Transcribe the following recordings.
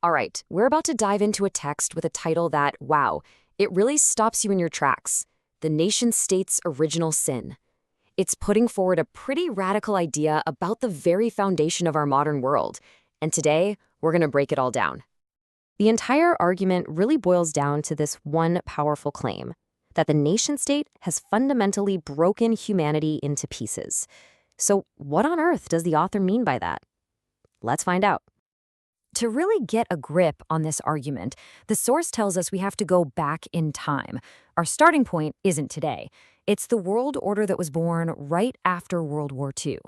All right, we're about to dive into a text with a title that, wow, it really stops you in your tracks. The nation-state's original sin. It's putting forward a pretty radical idea about the very foundation of our modern world. And today, we're going to break it all down. The entire argument really boils down to this one powerful claim, that the nation-state has fundamentally broken humanity into pieces. So what on earth does the author mean by that? Let's find out. To really get a grip on this argument, the source tells us we have to go back in time. Our starting point isn't today. It's the world order that was born right after World War II.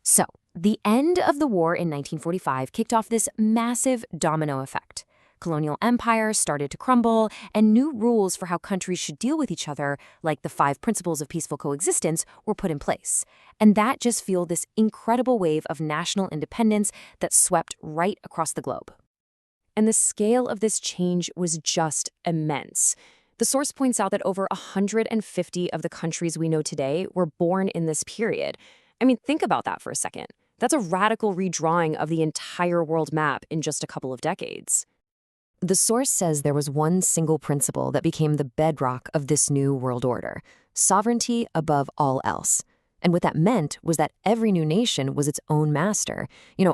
So, the end of the war in 1945 kicked off this massive domino effect. Colonial empires started to crumble, and new rules for how countries should deal with each other, like the 5 Principles of Peaceful Coexistence, were put in place. And that just fueled this incredible wave of national independence that swept right across the globe. And the scale of this change was just immense. The source points out that over 150 of the countries we know today were born in this period. I mean, think about that for a second. That's a radical redrawing of the entire world map in just a couple of decades. The source says there was one single principle that became the bedrock of this new world order: sovereignty above all else. And what that meant was that every new nation was its own master,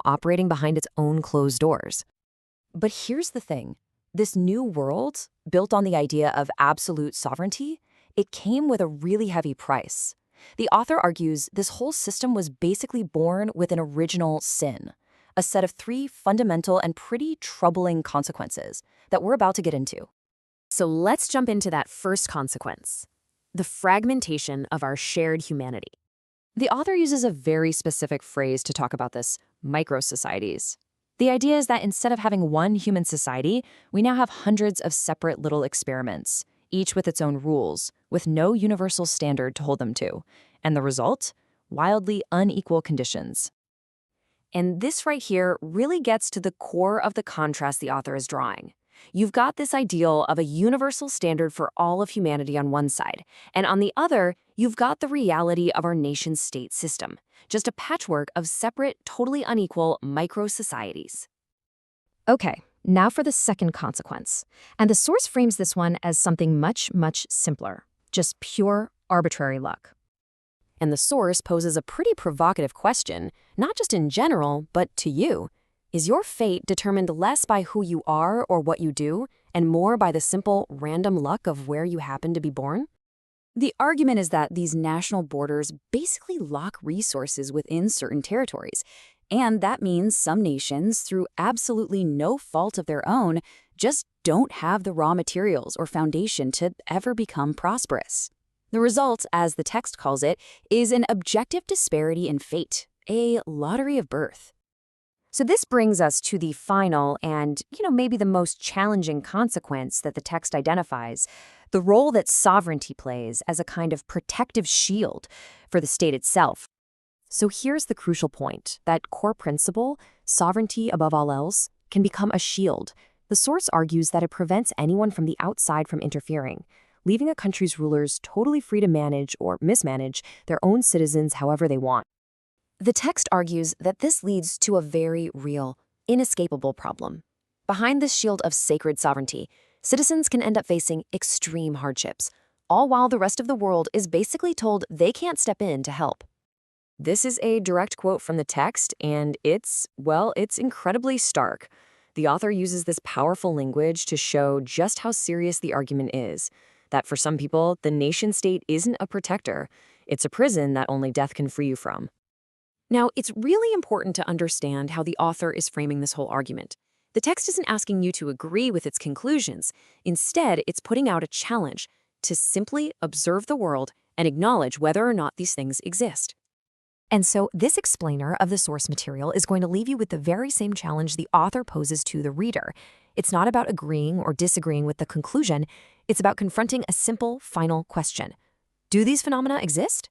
operating behind its own closed doors. But here's the thing. This new world, built on the idea of absolute sovereignty, it came with a really heavy price. The author argues this whole system was basically born with an original sin, a set of 3 fundamental and pretty troubling consequences that we're about to get into. So let's jump into that first consequence: the fragmentation of our shared humanity. The author uses a very specific phrase to talk about this: micro-societies. The idea is that instead of having one human society, we now have hundreds of separate little experiments, each with its own rules, with no universal standard to hold them to. And the result? Wildly unequal conditions. And this right here really gets to the core of the contrast the author is drawing. You've got this ideal of a universal standard for all of humanity on one side, and on the other, you've got the reality of our nation-state system, just a patchwork of separate, totally unequal micro-societies. Okay, now for the second consequence. And the source frames this one as something much, much simpler, just pure arbitrary luck. And the source poses a pretty provocative question, not just in general, but to you. Is your fate determined less by who you are or what you do, and more by the simple, random luck of where you happen to be born? The argument is that these national borders basically lock resources within certain territories, and that means some nations, through absolutely no fault of their own, just don't have the raw materials or foundation to ever become prosperous. The result, as the text calls it, is an objective disparity in fate, a lottery of birth. So this brings us to the final and, maybe the most challenging consequence that the text identifies: the role that sovereignty plays as a kind of protective shield for the state itself. So here's the crucial point: that core principle, sovereignty above all else, can become a shield. The source argues that it prevents anyone from the outside from interfering, leaving a country's rulers totally free to manage or mismanage their own citizens however they want. The text argues that this leads to a very real, inescapable problem. Behind this shield of sacred sovereignty, citizens can end up facing extreme hardships, all while the rest of the world is basically told they can't step in to help. This is a direct quote from the text, and it's incredibly stark. The author uses this powerful language to show just how serious the argument is. That for some people, the nation-state isn't a protector. It's a prison that only death can free you from. Now, it's really important to understand how the author is framing this whole argument. The text isn't asking you to agree with its conclusions. Instead, it's putting out a challenge to simply observe the world and acknowledge whether or not these things exist. And so this explainer of the source material is going to leave you with the very same challenge the author poses to the reader. It's not about agreeing or disagreeing with the conclusion. It's about confronting a simple, final question. Do these phenomena exist?